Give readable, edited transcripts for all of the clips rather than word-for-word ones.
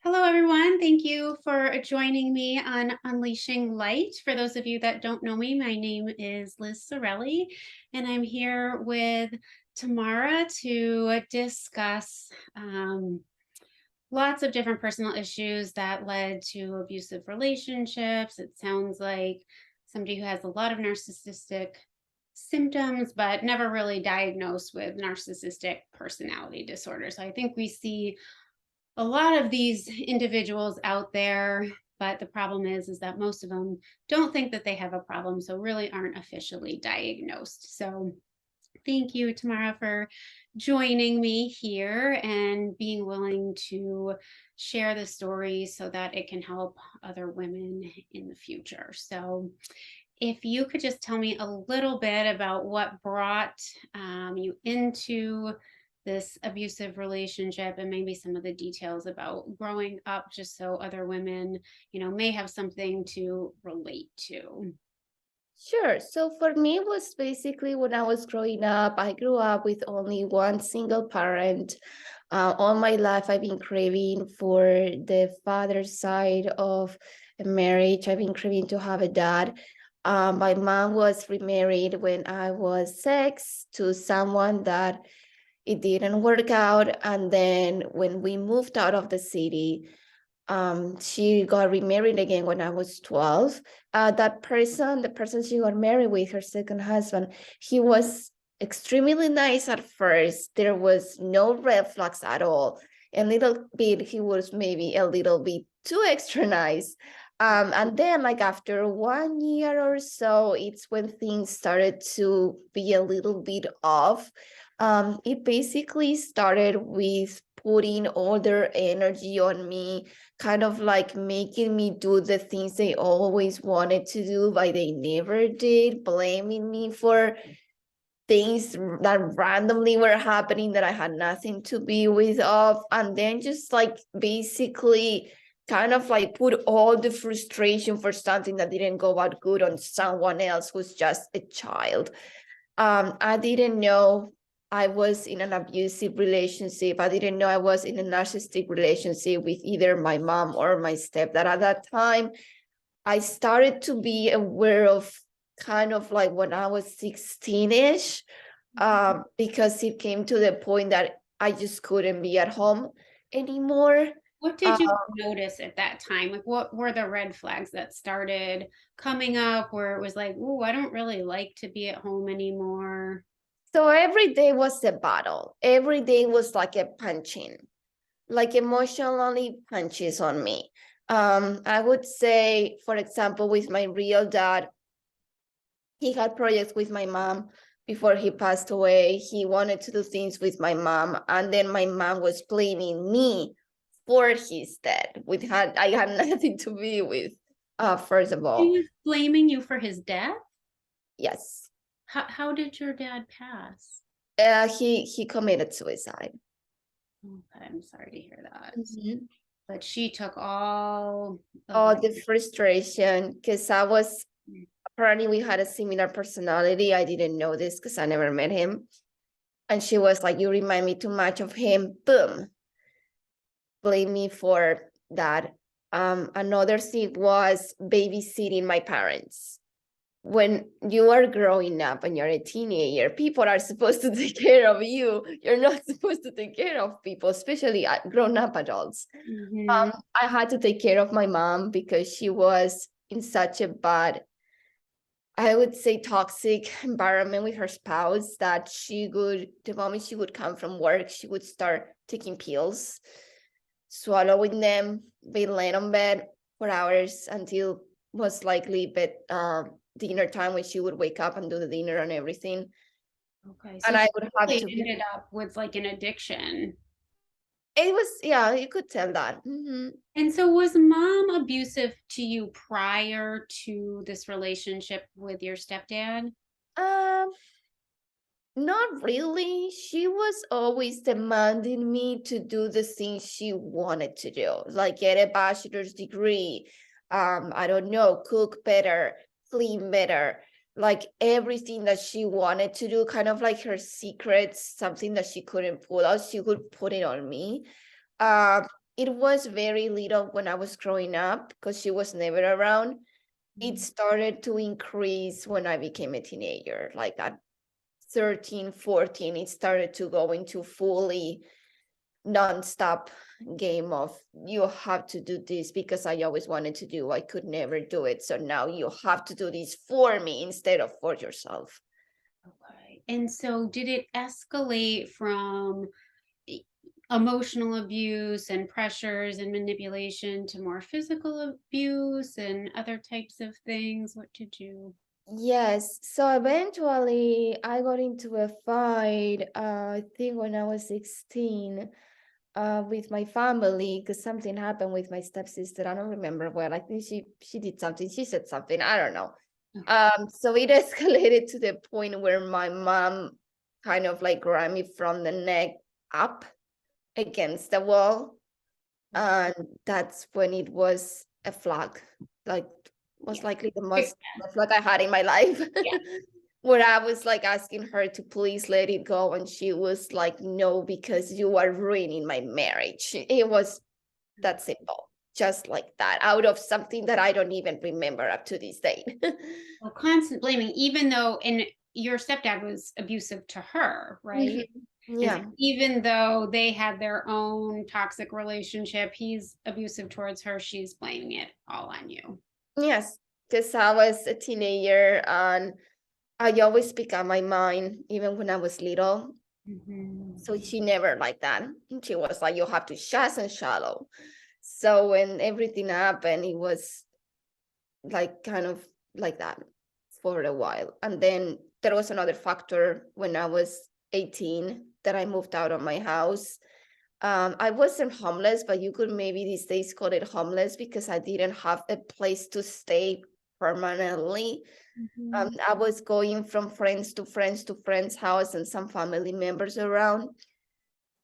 Hello, everyone. Thank you for joining me on Unleashing Light. For those of you that don't know me, my name is Liz Sorelli, and I'm here with Tamara to discuss lots of different personal issues that led to abusive relationships. It sounds like somebody who has a lot of narcissistic symptoms, but never really diagnosed with narcissistic personality disorder. So I think we see a lot of these individuals out there, but the problem is that most of them don't think that they have a problem, so really aren't officially diagnosed. So thank you, Tamara, for joining me here and being willing to share the story so that it can help other women in the future. So if you could just tell me a little bit about what brought you into this abusive relationship and maybe some of the details about growing up, just so other women, may have something to relate to. Sure. So for me, it was basically when I was growing up, I grew up with only one single parent. All my life, I've been craving for the father's side of a marriage. I've been craving to have a dad. My mom was remarried when I was 6 to someone that it didn't work out. And then when we moved out of the city, she got remarried again when I was 12. The person she got married with, her second husband, he was extremely nice at first. There was no red flags at all. A little bit, he was maybe a little bit too extra nice. And then, like after 1 year or so, it's when things started to be a little bit off. It basically started with putting all their energy on me, kind of like making me do the things they always wanted to do, but they never did, blaming me for things that randomly were happening that I had nothing to be with of, and then just like basically kind of like put all the frustration for something that didn't go out good on someone else who's just a child. I didn't know I was in an abusive relationship. I didn't know I was in a narcissistic relationship with either my mom or my stepdad. At that time, I started to be aware of kind of like when I was 16-ish, because it came to the point that I just couldn't be at home anymore. What Uh, did you notice at that time? Like, what were the red flags that started coming up where it was like, oh, I don't really like to be at home anymore? so every day was a battle. Every day was like a punching, like emotionally punches on me. I would say, for example, with my real dad, he had projects with my mom before he passed away. He wanted to do things with my mom, and then my mom was blaming me for his death. I had nothing to be with. First of He all, was blaming you for his death? yes, How did your dad pass? he committed suicide. Okay, I'm sorry to hear that. Mhm. But she took all of Oh, the. the frustration, because apparently we had a similar personality. I didn't know this because I never met him. And she was like, "You remind me too much of him." Boom, blame me for that. Another thing was babysitting my parents. When you are growing up and you're a teenager, people are supposed to take care of you. You're not supposed to take care of people, especially grown up adults. Mhm. I had to take care of my mom because she was in such a bad, I would say, toxic environment with her spouse that the moment she would come from work, she would start taking pills, swallowing them, be laying on bed for hours until most likely dinner time, when she would wake up and do the dinner and everything. Okay, so And I she would have really to be, ended up with like an addiction. it was, yeah, you could tell that. And so was mom abusive to you prior to this relationship with your stepdad? Um, Not really. She was always demanding me to do the things she wanted to do, like get a bachelor's degree. I don't know, cook better, clean better, like everything that she wanted to do, kind of like her secrets, something that she couldn't pull out, she would put it on me. Um, it was very little when I was growing up because she was never around. It started to increase when I became a teenager, like at 13, 14, it started to go into fully nonstop game of you have to do this because I always wanted to do. I could never do it. So now you have to do this for me instead of for yourself. Okay. And so did it escalate from e- emotional abuse and pressures and manipulation to more physical abuse and other types of things? What did you? Yes. So eventually I got into a fight, I think when I was 16, with my family because something happened with my stepsister. I don't remember well. I think she did something. She said something. I don't know. Okay. So it escalated to the point where my mom kind of like grabbed me from the neck up against the wall. And that's when it was a flag, like most Yeah. likely the Big most flag I had in my life. Yeah. Where I was like asking her to please let it go. And she was like, no, because you are ruining my marriage. It was that simple, just like that, out of something that I don't even remember up to this day. Well, constant blaming, even though, and your stepdad was abusive to her, right? Mhm. And so Yeah. even though they had their own toxic relationship, he's abusive towards her, she's blaming it all on you. Yes. Because I was a teenager and I always speak out my mind, even when I was little. Mhm. So she never like that. She was like, you have to shut and shallow. So when everything happened, it was like kind of like that for a while. And then there was another factor when I was 18 that I moved out of my house. I wasn't homeless, but you could maybe these days call it homeless because I didn't have a place to stay permanently. Mhm. I was going from friends to friends to friends' house and some family members around,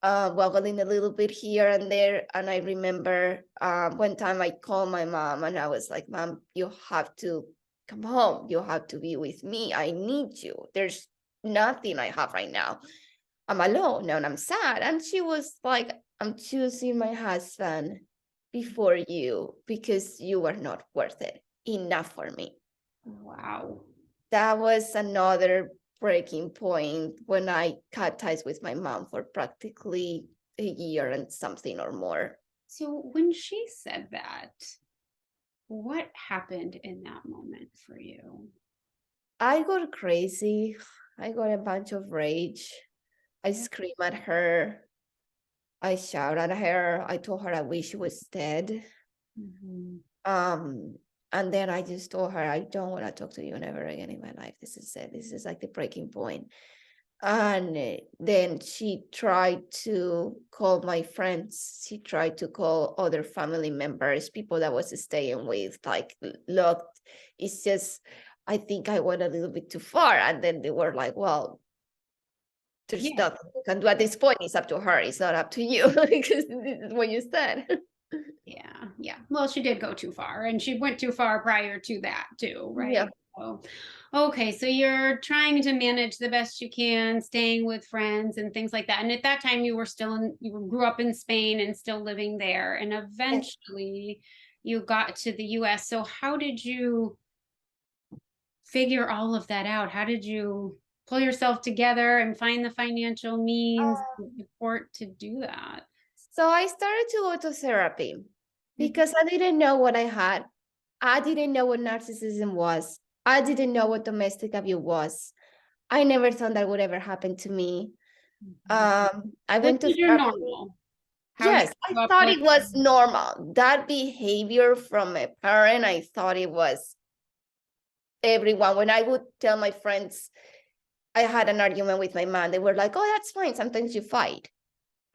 wobbling a little bit here and there. And I remember one time I called my mom and I was like, Mom, you have to come home. You have to be with me. I need you. There's nothing I have right now. I'm alone and I'm sad. And she was like, I'm choosing my husband before you because you are not worth it enough for me. Wow. That was another breaking point when I cut ties with my mom for practically a year and something or more. So when she said that, what happened in that moment for you? I got crazy. I got a bunch of rage. I screamed at her. I shouted at her. I told her I wish she was dead. Mhm. Um, and then I just told her, I don't want to talk to you never again in my life. This is it. This is like the breaking point. And then she tried to call my friends. She tried to call other family members, people that was staying with, like, look, it's just, I think I went a little bit too far. And then they were like, well, there's Yeah. nothing you can do at this point. It's up to her. It's not up to you because this is what you said. Yeah, yeah. Well, she did go too far, and she went too far prior to that too, Yeah. right? So, okay, so you're trying to manage the best you can, staying with friends and things like that. And at that time, you were still in, grew up in Spain and still living there, and Yes. eventually you got to the US. So, how did you figure all of that out? How did you pull yourself together and find the financial means and support to do that? So I started to go to therapy Mhm. because I didn't know what I had. I didn't know what narcissism was. I didn't know what domestic abuse was. I never thought that would ever happen to me. Mhm. I This went to is your therapy. normal. How you Yes, I grew up thought with. it was normal. That behavior from a parent, I thought it was everyone. When I would tell my friends I had an argument with my mom, they were like, oh, that's fine. Sometimes you fight.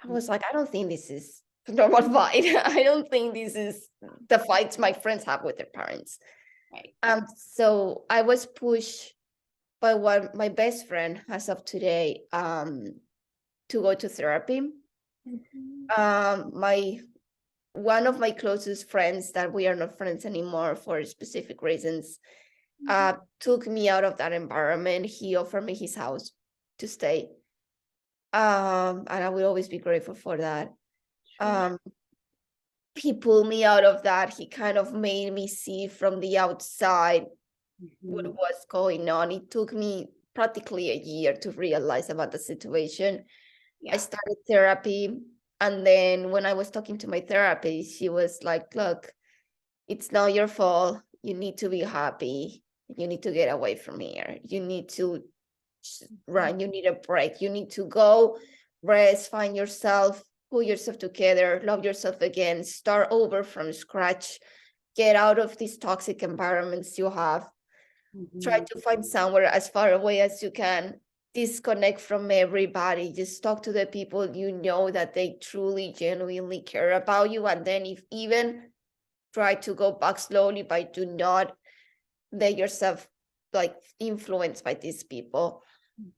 I was like, I don't think this is a normal fight. I don't think this is the fights my friends have with their parents. Right. So I was pushed by one my best friend as of today, to go to therapy. Mhm. My one of my closest friends that we are not friends anymore for specific reasons, Mhm. took me out of that environment. He offered me his house to stay. And I will always be grateful for that. Sure. Um, he pulled me out of that. He kind of made me see from the outside what Mhm. was going on. It took me practically a year to realize about the situation. I Yeah. started therapy, and then when I was talking to my therapist, she was like, look, it's not your fault. You need to be happy. You need to get away from here. You need to run. You need a break. You need to go rest, find yourself, pull yourself together, love yourself again, start over from scratch, get out of these toxic environments you have. Try Mhm. to find somewhere as far away as you can, disconnect from everybody, just talk to the people you know that they truly genuinely care about you, and then if even try to go back slowly, but do not let yourself like influenced by these people.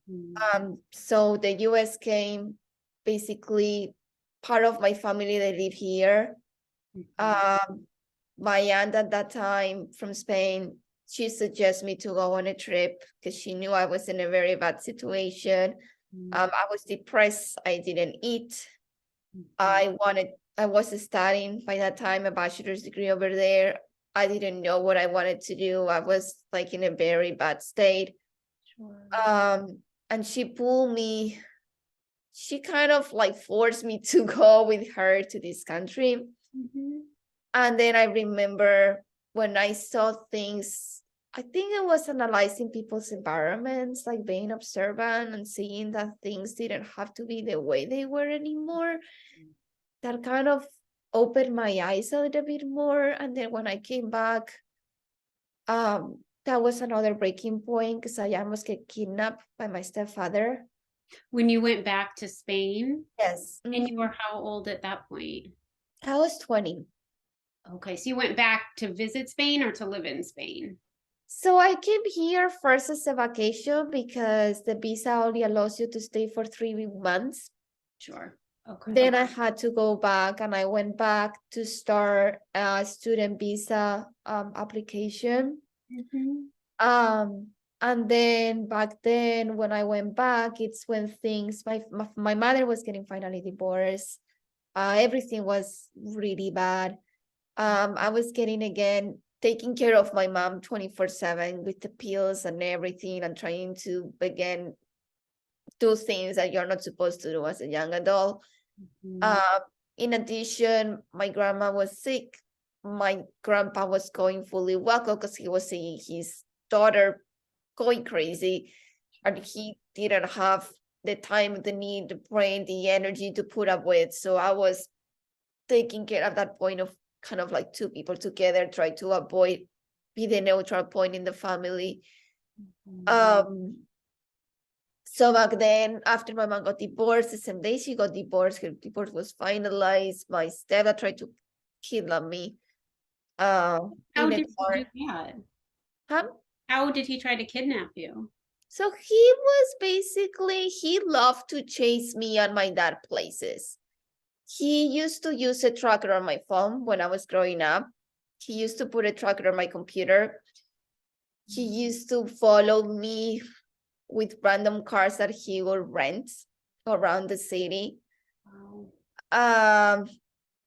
Mhm. So the US came, basically part of my family they live here. Mhm. um my aunt at that time from Spain, she suggested me to go on a trip because she knew I was in a very bad situation. Mhm. I was depressed. I didn't eat. Mhm. I was studying by that time a bachelor's degree over there. I didn't know what I wanted to do. I was like in a very bad state. Sure. Um, and she kind of like forced me to go with her to this country. Mhm. And then I remember when I saw things, I think I was analyzing people's environments, like being observant and seeing that things didn't have to be the way they were anymore. That kind of opened my eyes a little bit more. And then when I came back, that was another breaking point because I almost get kidnapped by my stepfather. When you went back to Spain, Yes. and you were how old at that point? I was 20. Okay, so you went back to visit Spain or to live in Spain? So I came here first as a vacation because the visa only allows you to stay for 3 months. Sure. Okay. Then I had to go back, and I went back to start a student visa application. Mhm. Um, and then back then, when I went back, it's when things my mother was getting finally divorced. Everything was really bad. I was getting again taking care of my mom 24/7 with the pills and everything, and trying to again do things that you're not supposed to do as a young adult. Mhm. Um, in addition, my grandma was sick. My grandpa was going fully wacko because he was seeing his daughter going crazy, and he didn't have the time, the need, the brain, the energy to put up with. So I was taking care of that point of kind of like two people together, try to avoid be the neutral point in the family. Mhm. Um, so back then, after my mom got divorced, the same day she got divorced, her divorce was finalized. My stepdad tried to kidnap me How in a did he do car. that? Huh? How did he try to kidnap you? So he was basically, he loved to chase me and my dad places. He used to use a tracker on my phone when I was growing up. He used to put a tracker on my computer. He used to follow me with random cars that he would rent around the city. Wow. Um,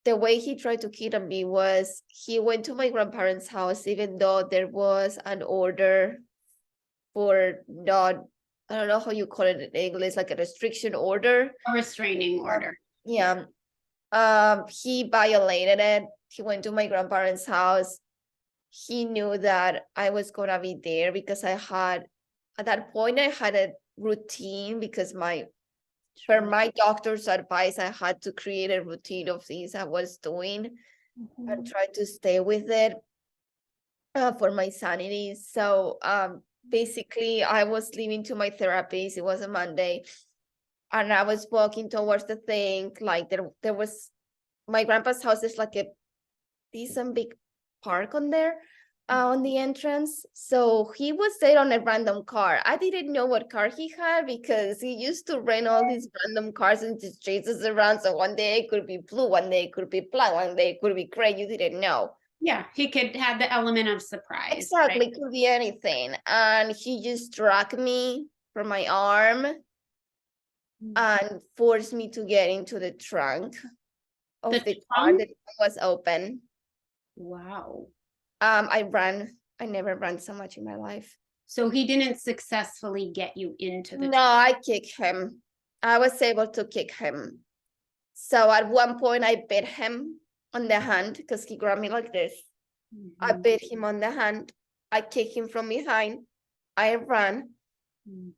the way he tried to kidnap me was he went to my grandparents' house, even though there was an order for not, I don't know how you call it in English, like a restriction order. A restraining order. Yeah. Yeah. He violated it. He went to my grandparents' house. He knew that I was gonna be there because I had at that point I had a routine because my per Sure. my doctor's advice, I had to create a routine of things I was doing and Mhm. try to stay with it for my sanity. So basically I was leaving to my therapist. It was a Monday, and I was walking towards the thing. Like there was my grandpa's house is like a decent big park on there on the entrance. So he was there on a random car. I didn't know what car he had because he used to rent all these random cars and just chases around. So one day it could be blue, one day it could be black, one day it could be gray. You didn't know. Yeah, he could have the element of surprise, right? Exactly, could be anything. And he just dragged me from my arm Mm. and forced me to get into the trunk of the car. trunk? The trunk was open. Wow. I ran. I never ran so much in my life. So he didn't successfully get you into the No, I kicked him. I was able to kick him. So at one point, I bit him on the hand because he grabbed me like this. I Mhm. bit him on the hand. I kicked him from behind. I ran. Mm.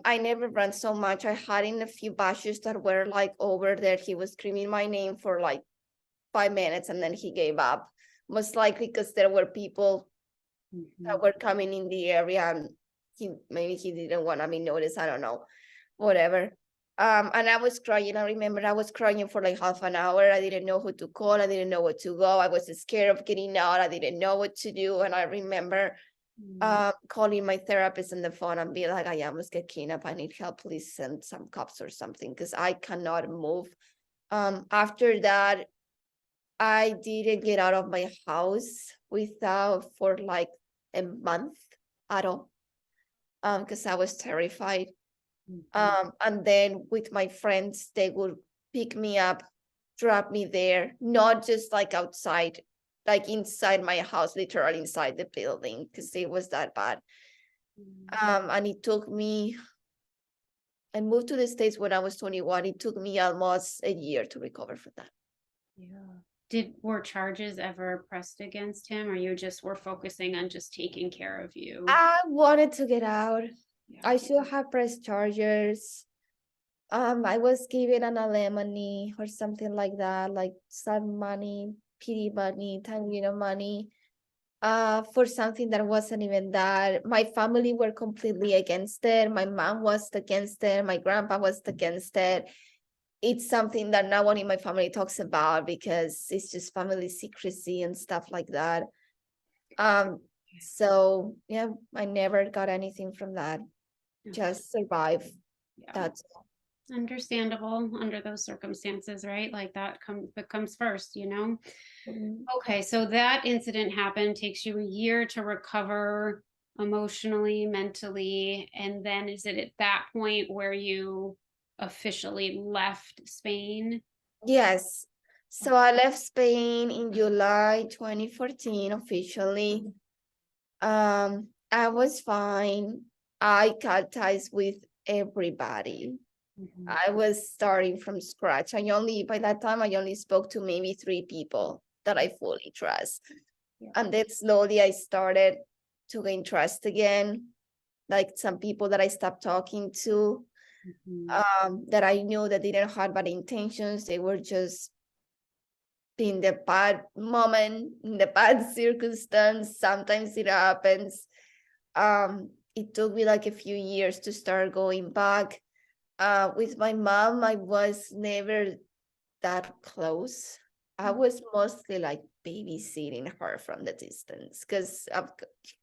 I never ran so much. I had in a few bashes that were like over there. He was screaming my name for like 5 minutes and then he gave up. Most likely because there were people that Mhm. were coming in the area and he didn't want to be noticed. I don't know. Whatever. And I was crying. I remember I was crying for like half an hour. I didn't know who to call. I didn't know where to go. I was scared of getting out. I didn't know what to do. And I remember Mm. calling my therapist on the phone and be like, I almost get kidnapped. I need help. Please send some cops or something because I cannot move. After that, I didn't get out of my house without for like a month at all. Because I was terrified. Mhm. And then with my friends, they would pick me up, drop me there, not just like outside, like inside my house, literally inside the building, because it was that bad. Mm. And it took me, I moved to the States when I was 21. It took me almost a year to recover from that. Yeah. Were charges ever pressed against him, or you just were focusing on just taking care of you? I wanted to get out. Yeah. I should have pressed charges. I was given an alimony or something like that, like some money, pity money, money, for something that wasn't even that. My family were completely against it. My mom was against it. My grandpa was against it. It's something that no one in my family talks about because it's just family secrecy and stuff like that. Um, so yeah, I never got anything from that. Okay. Just survive. Yeah. That's Understandable under those circumstances, right? Like that comes first, you know? all. Okay, so that incident happened, takes you a year to recover emotionally, mentally, and then is it at that point where you officially left Spain? Yes. So I left Spain in July 2014 officially. I was fine. I cut ties with everybody. Mhm. I was starting from scratch. By that time, I only spoke to maybe 3 people that I fully trust. Yeah. And then slowly I started to gain trust again. Like some people that I stopped talking to, Mhm. that I knew that didn't have bad intentions. They were just in the bad moment, in the bad circumstance. Sometimes it happens. It took me like a few years to start going back. With my mom, I was never that close. I was mostly like babysitting her from the distance because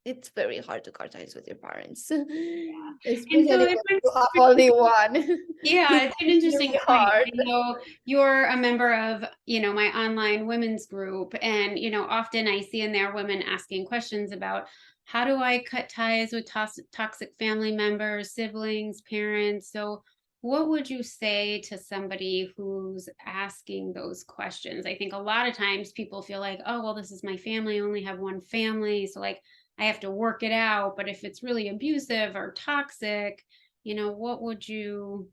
it's very hard to cut ties with your parents, And so especially it when brings you have only one. Yeah, It's it's an interesting really point. hard. I know you're a member of, my online women's group, and often I see in there women asking questions about how do I cut ties with toxic family members, siblings, parents. So, what would you say to somebody who's asking those questions? I think a lot of times people feel like, oh, well, this is my family. I only have one family, so like I have to work it out. But if it's really abusive or toxic, what would you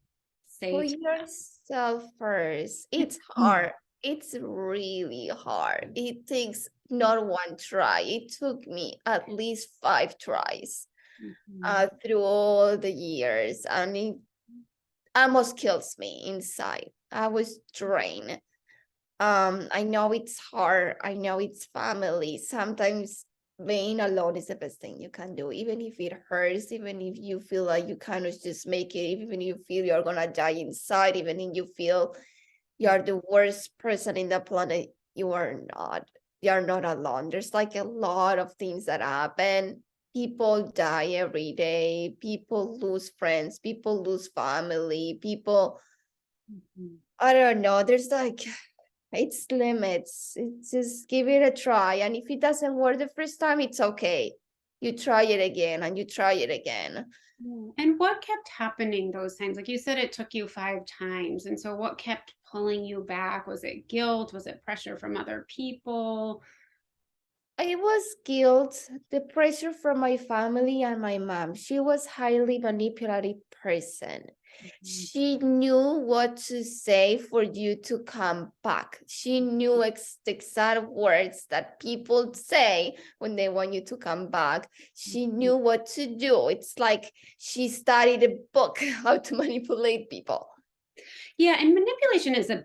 say Put to yourself first. It's them? hard. It's really hard. It takes not one try. It took me at least 5 tries Mhm. through all the years, and it almost kills me inside. I was drained. I know it's hard. I know it's family. Sometimes being alone is the best thing you can do, even if it hurts, even if you feel like you cannot just make it, even if you feel you're gonna die inside, even if you feel you're the worst person in the planet, you are not. You're not alone. There's like a lot of things that happen. People die every day. People lose friends. People lose family. People, Mhm. I don't know. There's like, it's limits. It's just give it a try. And if it doesn't work the first time, it's okay. You try it again and you try it again. Yeah. And what kept happening those times? Like you said, it took you 5 times. And so what kept pulling you back? Was it guilt? Was it pressure from other people? It was guilt, the pressure from my family and my mom. She was highly manipulative person. Mhm. She knew what to say for you to come back. She knew the exact words that people say when they want you to come back. She knew what to do. It's like she studied a book how to manipulate people. Yeah, and manipulation is a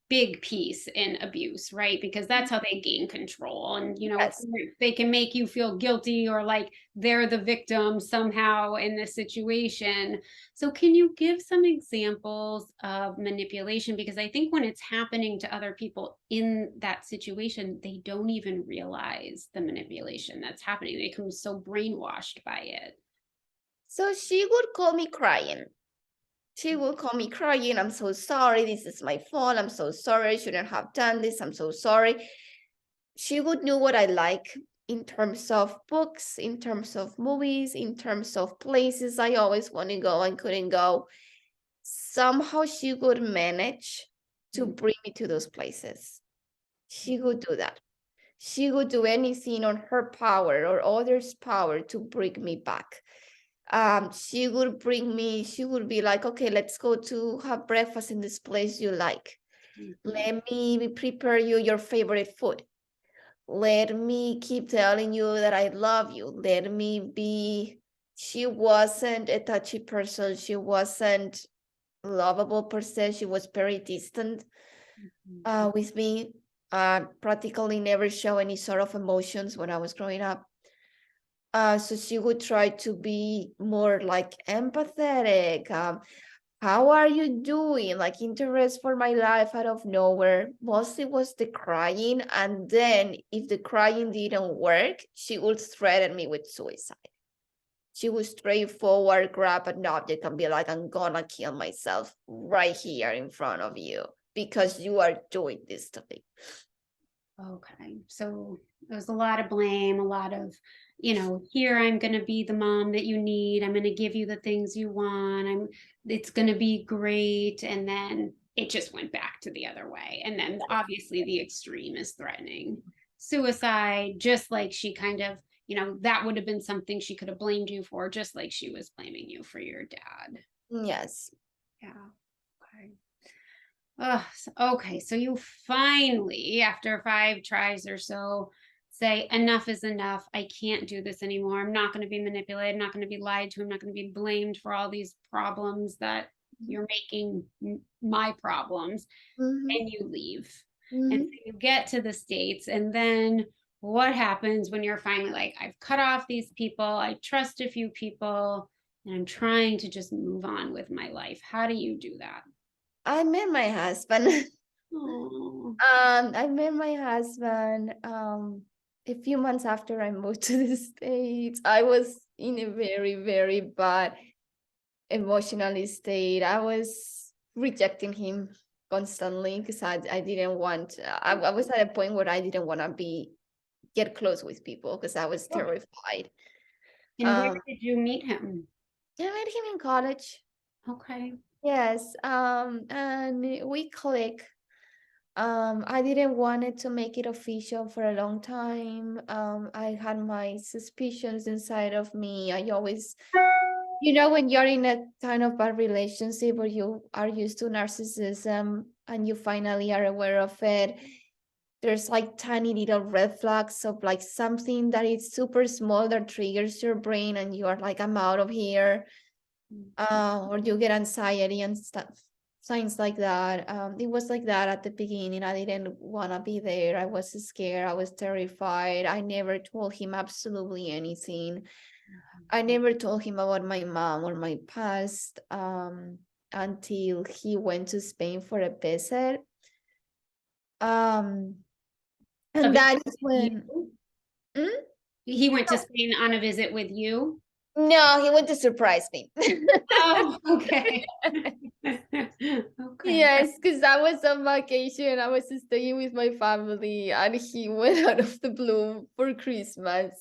big piece in abuse, right? Because that's how they gain control. And, Yes. they can make you feel guilty or like they're the victim somehow in this situation. So, can you give some examples of manipulation? Because I think when it's happening to other people in that situation, they don't even realize the manipulation that's happening. They become so brainwashed by it. So she would call me crying. She will call me crying. I'm so sorry. This is my fault. I'm so sorry. I shouldn't have done this. I'm so sorry. She would know what I like in terms of books, in terms of movies, in terms of places I always want to go and couldn't go. Somehow she would manage to bring me to those places. She would do that. She would do anything on her power or others' power to bring me back. She would bring me, she would be like, okay, let's go to have breakfast in this place you like. Mhm. Let me prepare you your favorite food. Let me keep telling you that I love you. Let me be. She wasn't a touchy person. She wasn't lovable per se. She was very distant with me. Practically never show any sort of emotions when I was growing up. So she would try to be more like empathetic. How are you doing? Like interest for my life out of nowhere. Mostly was the crying. And then if the crying didn't work, she would threaten me with suicide. She would straightforward grab an object and be like, I'm gonna kill myself right here in front of you because you are doing this to me. Okay. So there's a lot of blame, a lot of, here I'm going to be the mom that you need. I'm going to give you the things you want. It's going to be great. And then it just went back to the other way. And then obviously the extreme is threatening suicide, just like she kind of, that would have been something she could have blamed you for, just like she was blaming you for your dad. Yes. Yeah. Okay. Okay, so you finally, after 5 tries or so, say enough is enough. I can't do this anymore. I'm not going to be manipulated. I'm not going to be lied to. I'm not going to be blamed for all these problems that you're making my problems. Mm-hmm. And you leave. And so Mm-hmm. you get to the States, and then what happens when you're finally like, I've cut off these people, I trust a few people, and I'm trying to just move on with my life? How do you do that? I met my husband. Oh. I met my husband a few months after I moved to the States. I was in a very, very bad emotional state. I was rejecting him constantly because I didn't want, I was at a point where I didn't want to get close with people because I was terrified. And where Um, did you meet him? I met him in college. Okay. Yes. And we click. I didn't want it to make it official for a long time. I had my suspicions inside of me. I always, when you're in a kind of bad relationship where you are used to narcissism and you finally are aware of it, there's like tiny little red flags of like something that is super small that triggers your brain and you are like, I'm out of here. Or you get anxiety and stuff, signs like that. It was like that at the beginning. I didn't want to be there. I was scared. I was terrified. I never told him absolutely anything. I never told him about my mom or my past until he went to Spain for a visit. Um, A and visit that is with when. you? Hmm? He went to Spain on a visit with you? No, he went to surprise me. Oh, okay. Okay. Yes, because I was on vacation. I was staying with my family, and he went out of the blue for Christmas.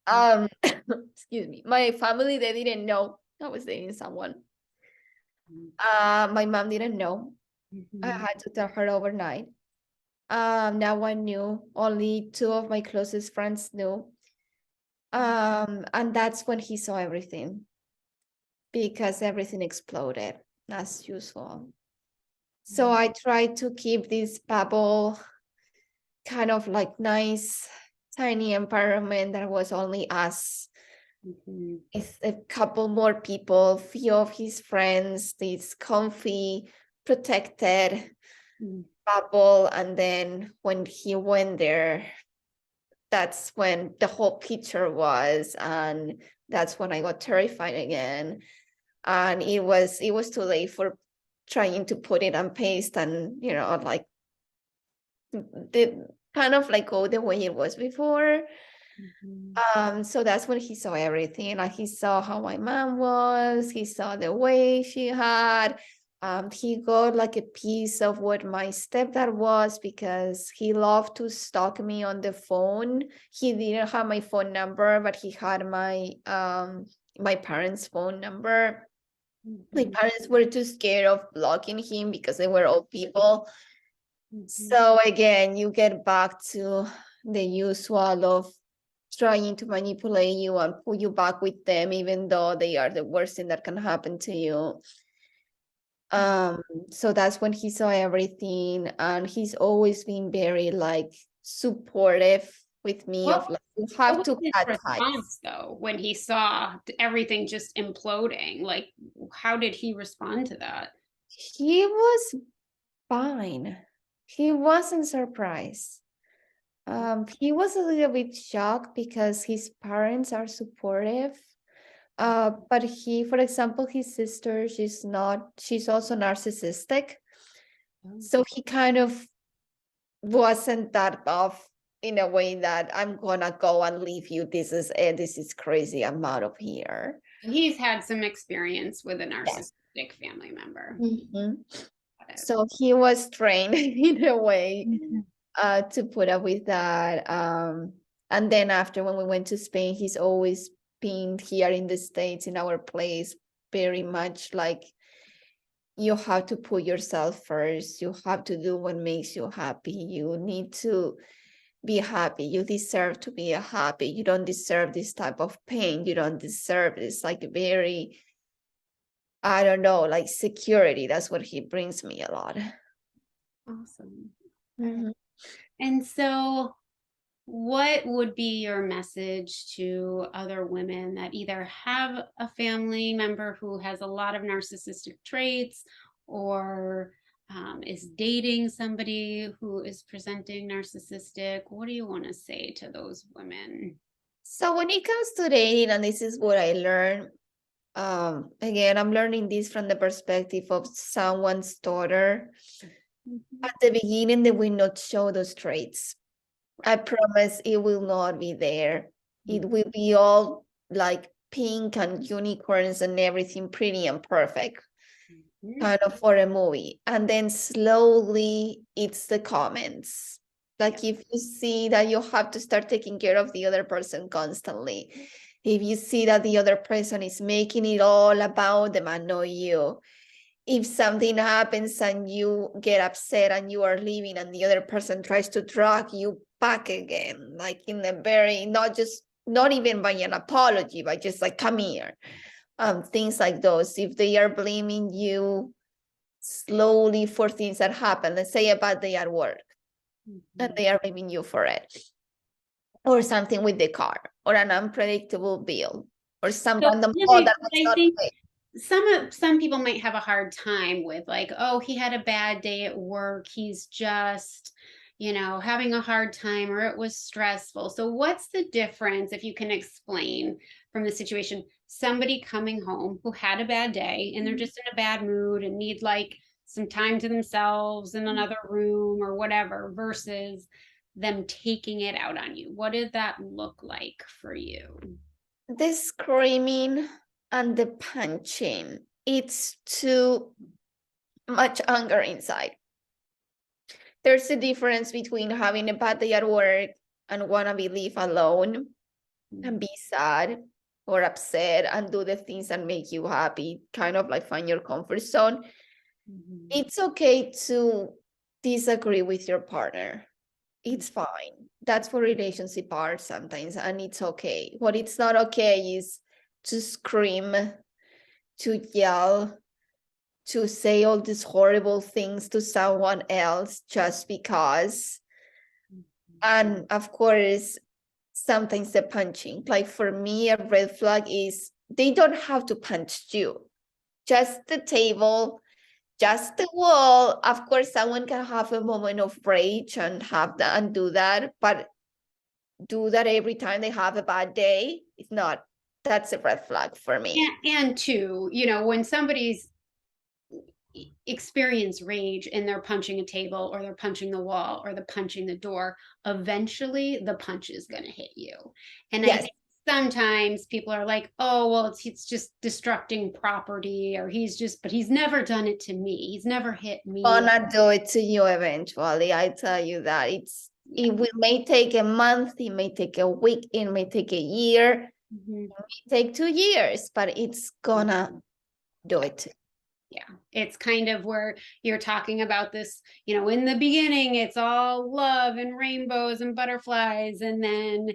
Excuse me. My family, they didn't know I was dating someone. My mom didn't know. I Mhm. had to tell her overnight. No one knew. Only two of my closest friends knew. And that's when he saw everything because everything exploded as usual. So I tried to keep this bubble kind of like nice, tiny environment that was only us. Mhm. With a couple more people, few of his friends, this comfy, protected Mhm. bubble. And then when he went there, that's when the whole picture was, and that's when I got terrified again. And it was too late for trying to put it on paste and like did kind of like go the way it was before. Mhm. So that's when he saw everything. Like he saw how my mom was, he saw the way she had. He got like a piece of what my stepdad was because he loved to stalk me on the phone. He didn't have my phone number, but he had my parents' phone number. My Mhm. parents were too scared of blocking him because they were old people. Mhm. So again, you get back to the usual of trying to manipulate you and put you back with them, even though they are the worst thing that can happen to you. Um, so that's when he saw everything, and he's always been very like supportive with me of What like you what have was to his cut ties. response though when he saw everything just imploding? Like, how did he respond to that? He was fine. He wasn't surprised. He was a little bit shocked because his parents are supportive. But for example, his sister, she's also narcissistic. Oh. So he kind of wasn't that off in a way that I'm gonna go and leave you. This is it. This is crazy. I'm out of here. He's had some experience with a Yes. narcissistic family member. Mhm. Got it. So he was trained in a way Mhm. to put up with that. And then after when we went to Spain, he's always been here in the States in our place, very much like you have to put yourself first. You have to do what makes you happy. You need to be happy. You deserve to be happy. You don't deserve this type of pain. You don't deserve this like very, I don't know, like security. That's what he brings me a lot. Awesome. Okay. Mhm. And so, what would be your message to other women that either have a family member who has a lot of narcissistic traits or is dating somebody who is presenting narcissistic? What do you want to say to those women? So when it comes to dating, and this is what I learned, again, I'm learning this from the perspective of someone's daughter. Mhm. At the beginning, they will not show those traits. I promise it will not be there. It will be all like pink and unicorns and everything pretty and perfect, Mhm. kind of for a movie. And then slowly it's the comments. Yeah. Like if you see that you have to start taking care of the other person constantly, if you see that the other person is making it all about them and not you, if something happens and you get upset and you are leaving and the other person tries to drag you back again, like in a very, not even by an apology, but just like, come here. Things like those. If they are blaming you slowly for things that happen, let's say a bad day at work, and Mhm. they are blaming you for it, or something with the car, or an unpredictable bill, or some So random yeah, call that was I not think paid. some people might have a hard time with like, oh, he had a bad day at work. He's just, having a hard time or it was stressful. So what's the difference if you can explain from the situation somebody coming home who had a bad day and they're just in a bad mood and need like some time to themselves in another room or whatever versus them taking it out on you? What did that look like for you? The screaming and the punching, it's too much anger inside. There's a difference between having a bad day at work and wanna be leave alone and be sad or upset and do the things that make you happy, kind of like find your comfort zone. Mhm. It's okay to disagree with your partner. It's fine. That's for relationship are sometimes, and it's okay. What it's not okay is to scream, to yell, to say all these horrible things to someone else just because. And of course, sometimes the punching. Like for me, a red flag is they don't have to punch you, just the table, just the wall. Of course, someone can have a moment of rage and have that and do that, but do that every time they have a bad day. It's not, that's a red flag for me. And two, you know, when somebody's experience rage and they're punching a table or they're punching the wall or they're punching the door, eventually the punch is going to hit you. And I Yes, think sometimes people are like, oh, well, it's just destructing property, or but he's never done it to me. He's never hit me. gonna do it to you eventually. I tell you that Yeah. it will, may take a month, it may take a week, it may take a year, Mhm. it may take 2 years, but it's gonna do it. Yeah, it's kind of where you're talking about this, you know, in the beginning, it's all love and rainbows and butterflies, and then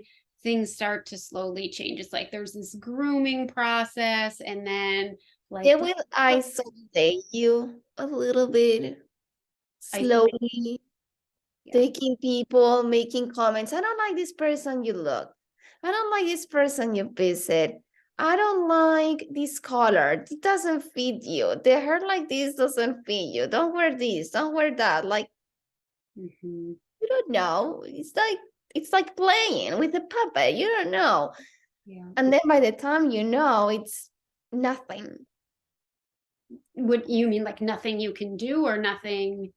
things start to slowly change. It's like there's this grooming process, and then They like will isolate you a little bit isolate. slowly, Yeah. taking people, making comments. I don't like this person you look. I don't like this person you visit. I don't like this color. It doesn't fit you. The hair like this doesn't fit you. Don't wear this. Don't wear that. Like Mhm. you don't know. It's like playing with a puppet. You don't know. Yeah. And then by the time you know, it's nothing. What you mean, like nothing you can do or nothing?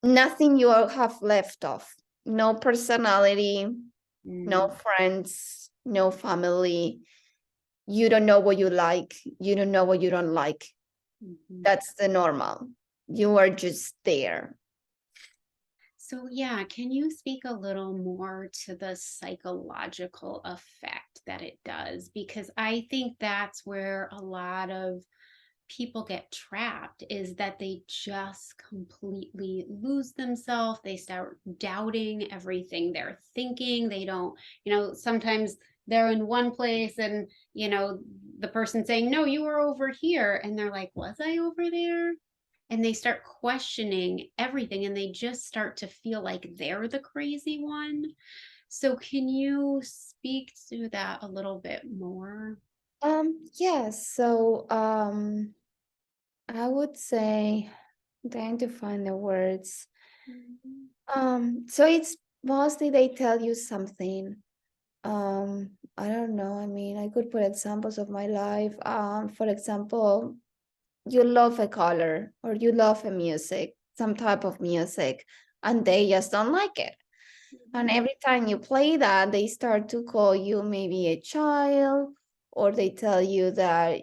Nothing you have left off. No personality, no Mm, friends, no family. You don't know what you like. You don't know what you don't like. mhm. That's the normal. You are just there. So, yeah, can you speak a little more to the psychological effect that it does? Because I think that's where a lot of people get trapped, is that they just completely lose themselves. They start doubting everything they're thinking. They don't, you know, sometimes they're in one place and, you know, the person saying, no, you were over here. And they're like, was I over there? And they start questioning everything and they just start to feel like they're the crazy one. So, can you speak to that a little bit more? Yes. So I would say trying to find the words. Mhm. So it's mostly they tell you something. I don't know. I mean, I could put examples of my life. For example, you love a color or you love a music, some type of music, and they just don't like it. And every time you play that, they start to call you maybe a child, or they tell you that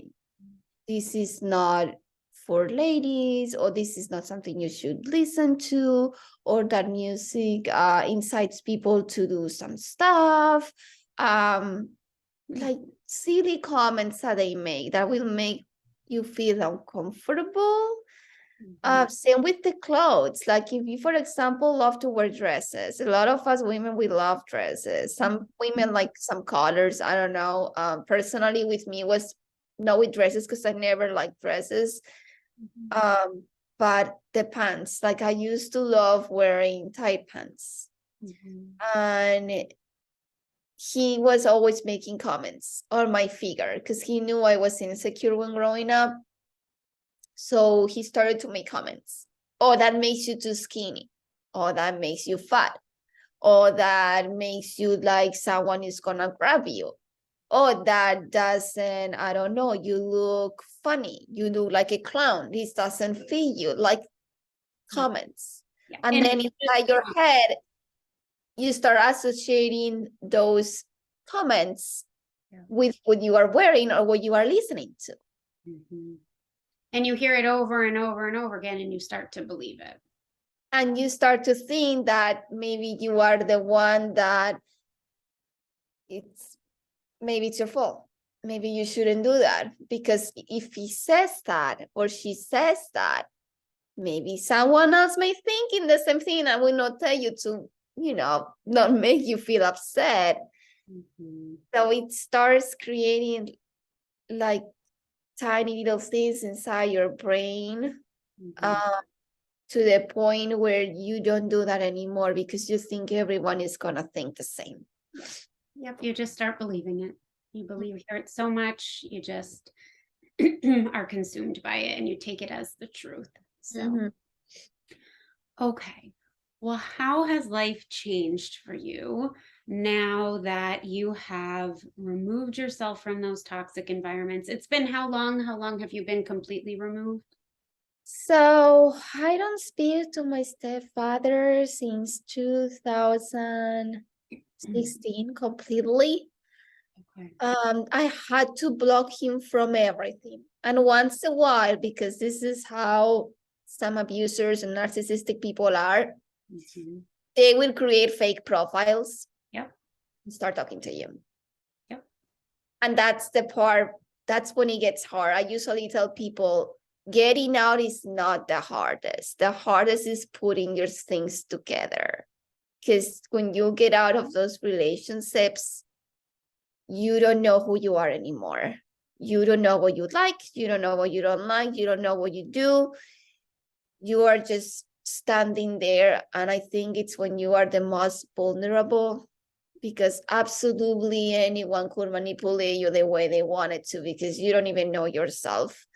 this is not for ladies, or this is not something you should listen to, or that music incites people to do some stuff. Like silly comments that they make that will make you feel uncomfortable. Mhm. Same with the clothes. Like if you, for example, love to wear dresses, a lot of us women, we love dresses. Some women like some colors. I don't know. Personally, with me was not with dresses because I never liked dresses. Mhm. But the pants, like I used to love wearing tight pants, Mhm. and he was always making comments on my figure because he knew I was insecure when growing up. So he started to make comments. Oh, that makes you too skinny. Oh, that makes you fat. Oh, that makes you like someone is gonna grab you. Oh, that doesn't, I don't know, you look funny. You look like a clown. This doesn't fit you. Like comments. Yeah. And And then it's just, inside your head, you start associating those comments yeah. with what you are wearing or what you are listening to. Mhm. And you hear it over and over and over again, and you start to believe it. And you start to think that maybe you are the one that it's maybe it's your fault. Maybe you shouldn't do that because if he says that or she says that, maybe someone else may think in the same thing. I will not tell you to, not make you feel upset. So it starts creating like tiny little things inside your brain, to the point where you don't do that anymore because you think everyone is gonna think the same. Yep, you just start believing it. You believe it so much, you just are consumed by it and you take it as the truth. So, Mhm. okay. Well, how has life changed for you now that you have removed yourself from those toxic environments? It's been how long? How long have you been completely removed? So I don't speak to my stepfather since 2016 completely. Okay. I had to block him from everything. And once in a while, because this is how some abusers and narcissistic people are, Mhm. they will create fake profiles Yep. and start talking to you. Yep. And that's the part, that's when it gets hard. I usually tell people getting out is not the hardest. The hardest is putting your things together. Because when you get out of those relationships, you don't know who you are anymore. You don't know what you like. You don't know what you don't like. You don't know what you do. You are just standing there. And I think it's when you are the most vulnerable, because absolutely anyone could manipulate you the way they wanted to, because you don't even know yourself.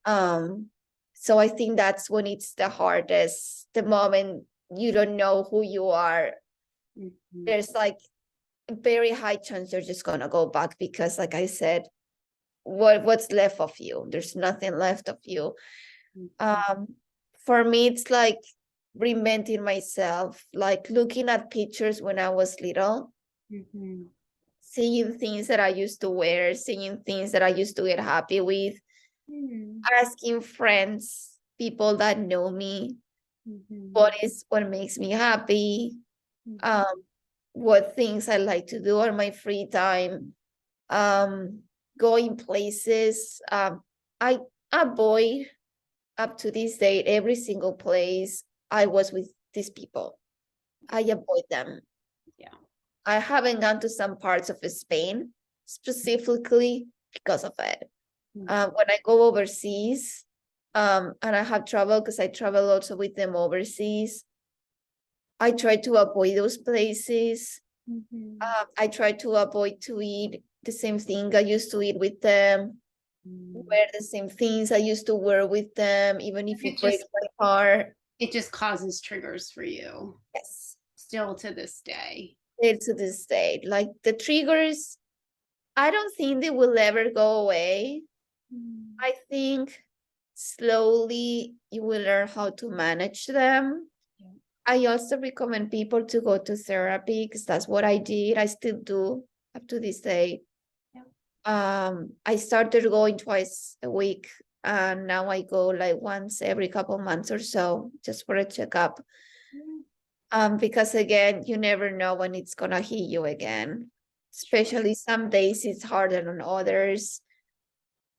Um, so I think that's when it's the hardest, the moment you don't know who you are. Mhm. There's like a very high chance you're just gonna go back, because like I said, what's left of you? There's nothing left of you. Mhm. Um, for me, it's like reinventing myself, like looking at pictures when I was little, Mhm. seeing things that I used to wear, seeing things that I used to get happy with, Mhm. asking friends, people that know me, Mhm. what makes me happy, Mhm. um, what things I like to do on my free time, um, going places. I avoid up to this date every single place I was with these people. I avoid them. Yeah. I haven't gone to some parts of Spain specifically because of it. Mhm. When I go overseas, and I have traveled because I travel also with them overseas, I try to avoid those places. Mhm. I try to avoid to eat the same thing I used to eat with them, Mhm. wear the same things I used to wear with them, even if It it breaks just my heart. it just causes triggers for you Yes, still to this day. still to this day. Like the triggers, I don't think they will ever go away. Mm. I think slowly you will learn how to manage them. Yeah. I also recommend people to go to therapy, because that's what I did. I still do up to this day. Yeah. I started going twice a week, and now I go like once every couple months or so, just for a checkup. Yeah. Because again, you never know when it's gonna hit you again. Especially some days it's harder than others.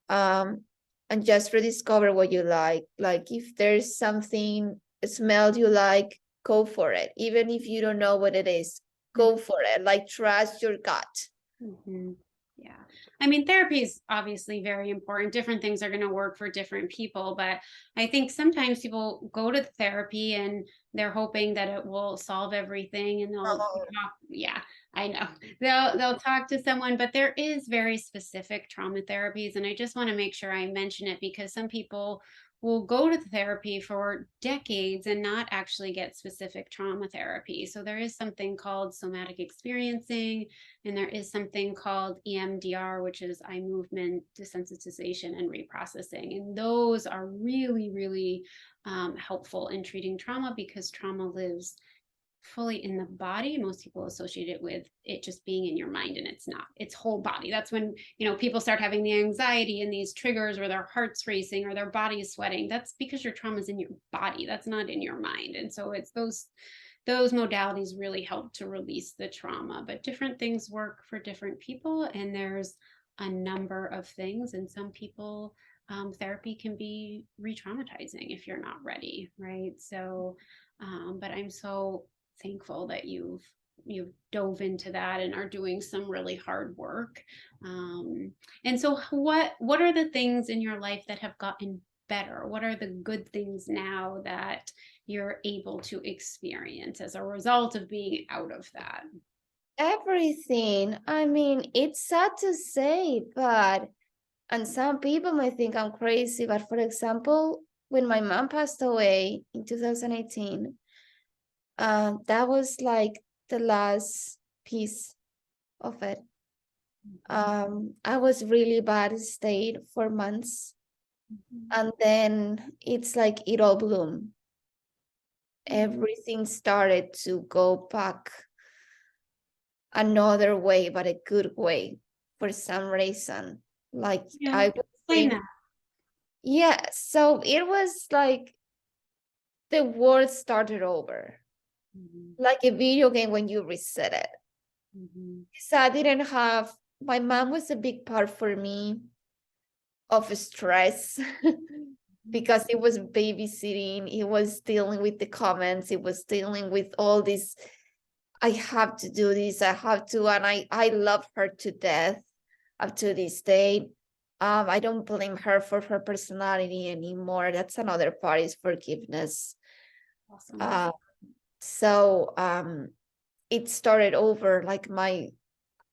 Um, and just rediscover what you like. Like if there's something, a smell you like, go for it. Even if you don't know what it is, go for it. Like trust your gut. Mm-hmm. Yeah. I mean, therapy is obviously very important. Different things are going to work for different people, but I think sometimes people go to therapy and they're hoping that it will solve everything and they'll Oh, talk. Yeah, I know. They'll talk to someone, but there is very specific trauma therapies and I just want to make sure I mention it because some people will go to therapy for decades and not actually get specific trauma therapy. So there is something called somatic experiencing and there is something called EMDR, which is eye movement desensitization and reprocessing. And those are really, really helpful in treating trauma because trauma lives fully in the body. Most people associate it with it just being in your mind, and it's not. It's whole body. That's when, people start having the anxiety and these triggers where their heart's racing or their body is sweating. That's because your trauma is in your body. That's not in your mind. And so it's those modalities really help to release the trauma, but different things work for different people and there's a number of things and some people therapy can be re-traumatizing if you're not ready, right? So, but I'm so thankful that you've dove into that and are doing some really hard work. Um, and so, what are the things in your life that have gotten better? What are the good things now that you're able to experience as a result of being out of that? Everything. I mean, it's sad to say, but and some people might think I'm crazy, but for example, when my mom passed away in 2018, that was like the last piece of it. I was really bad state for months, Mhm. and then it's like it all bloomed. Everything started to go back another way, but a good way for some reason. Like Yeah, I would explain think, that. yeah, so it was like the world started over, Mhm, like a video game when you reset it. mhm, So I didn't have, my mom was a big part for me of stress mhm, because it was babysitting, it was dealing with the comments, it was dealing with all this. I have to do this, I have to, and I love her to death up to this day. I don't blame her for her personality anymore. That's another part is forgiveness. awesome. Uh, so it started over like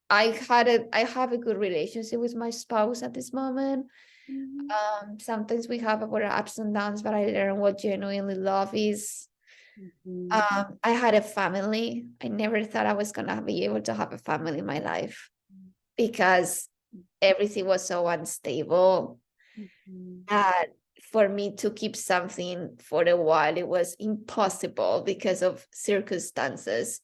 I have a good relationship with my spouse at this moment. Mhm, Sometimes we have our ups and downs, but I learned what genuinely love is. mhm, I had a family. I never thought I was gonna be able to have a family in my life because everything was so unstable mhm, that for me to keep something for a while, it was impossible because of circumstances.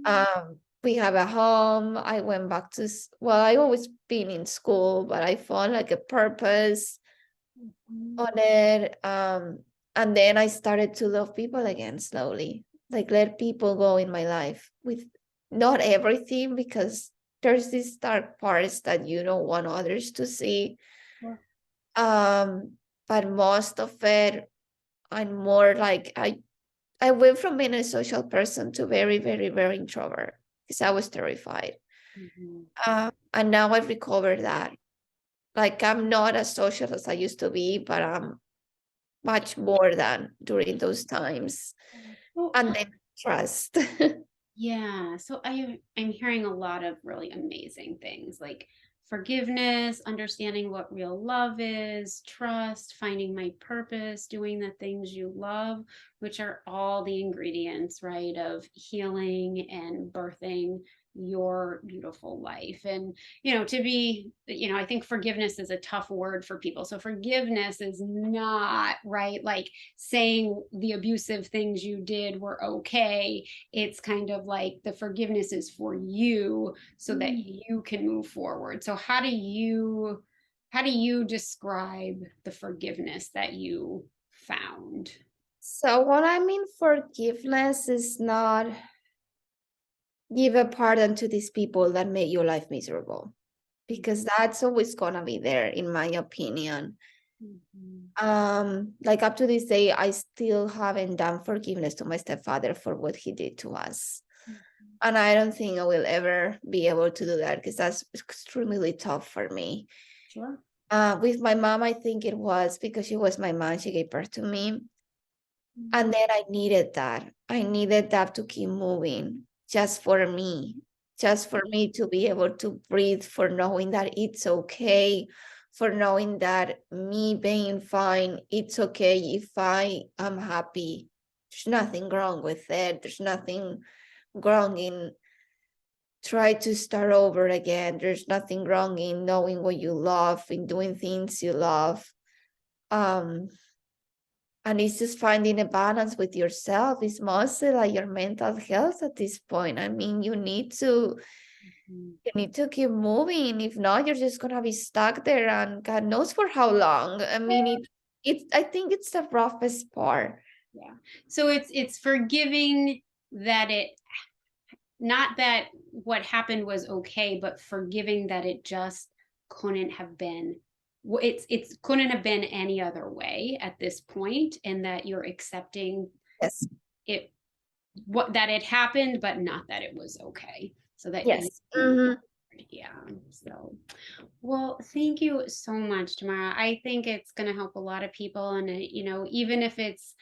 mhm, We have a home. I went back to, well, I always been in school, but I found like a purpose mhm. on it. And then I started to love people again slowly, like let people go in my life with not everything because there's these dark parts that you don't want others to see. Sure. Um, but most of it, I'm more like I went from being a social person to very, very, very introvert because I was terrified. Mhm. And now I've recovered that. Like I'm not as social as I used to be, but I'm much more than during those times. Well, And then trust. yeah, so I'm hearing a lot of really amazing things like forgiveness, understanding what real love is, trust, finding my purpose, doing the things you love, which are all the ingredients, right, of healing and birthing your beautiful life. And, to be, I think forgiveness is a tough word for people. So forgiveness is not, right, like saying the abusive things you did were okay. It's kind of like the forgiveness is for you so that Mm. you can move forward. So how do you describe the forgiveness that you found? So what I mean forgiveness is not give a pardon to these people that made your life miserable because that's always gonna be there in my opinion. Mhm. Like up to this day, I still haven't done forgiveness to my stepfather for what he did to us. Mhm. And I don't think I will ever be able to do that because that's extremely tough for me. Sure. With my mom, I think it was because she was my mom, she gave birth to me. And Mhm. then I needed that. I needed that to keep moving just for me to be able to breathe, for knowing that it's okay, for knowing that me being fine, it's okay if I am happy. There's nothing wrong with it. There's nothing wrong in try to start over again. There's nothing wrong in knowing what you love, in doing things you love. Um, and it's just finding a balance with yourself. It's mostly like your mental health at this point. I mean, Mhm. you need to keep moving. If not, you're just gonna be stuck there and God knows for how long. I mean I think it's the roughest part. Yeah. So it's forgiving that it not that what happened was okay, but forgiving that it just couldn't have been it's couldn't have been any other way at this point, and that you're accepting Yes. it, what that it happened, but not that it was okay. So that you Yes. Mhm. yeah. So well, thank you so much, Tamara. I think it's going to help a lot of people. And, even if it's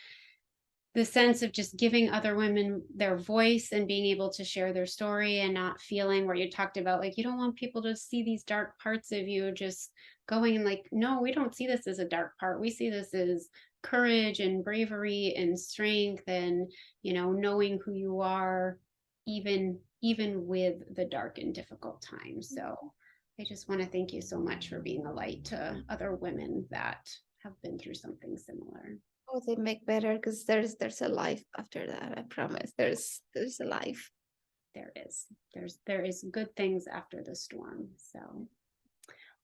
the sense of just giving other women their voice and being able to share their story and not feeling where you talked about, like, you don't want people to see these dark parts of you, just going and like, no, we don't see this as a dark part. We see this as courage and bravery and strength and, knowing who you are, even with the dark and difficult times. So I just want to thank you so much for being a light to other women that have been through something similar. Oh, they make better because there's a life after that. I promise. There's a life. There is good things after the storm. So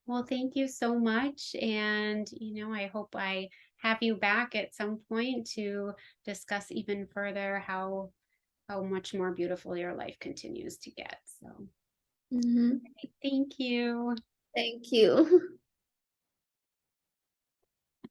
well, thank you so much. And I hope I have you back at some point to discuss even further how much more beautiful your life continues to get. So Mhm. thank you. Thank you.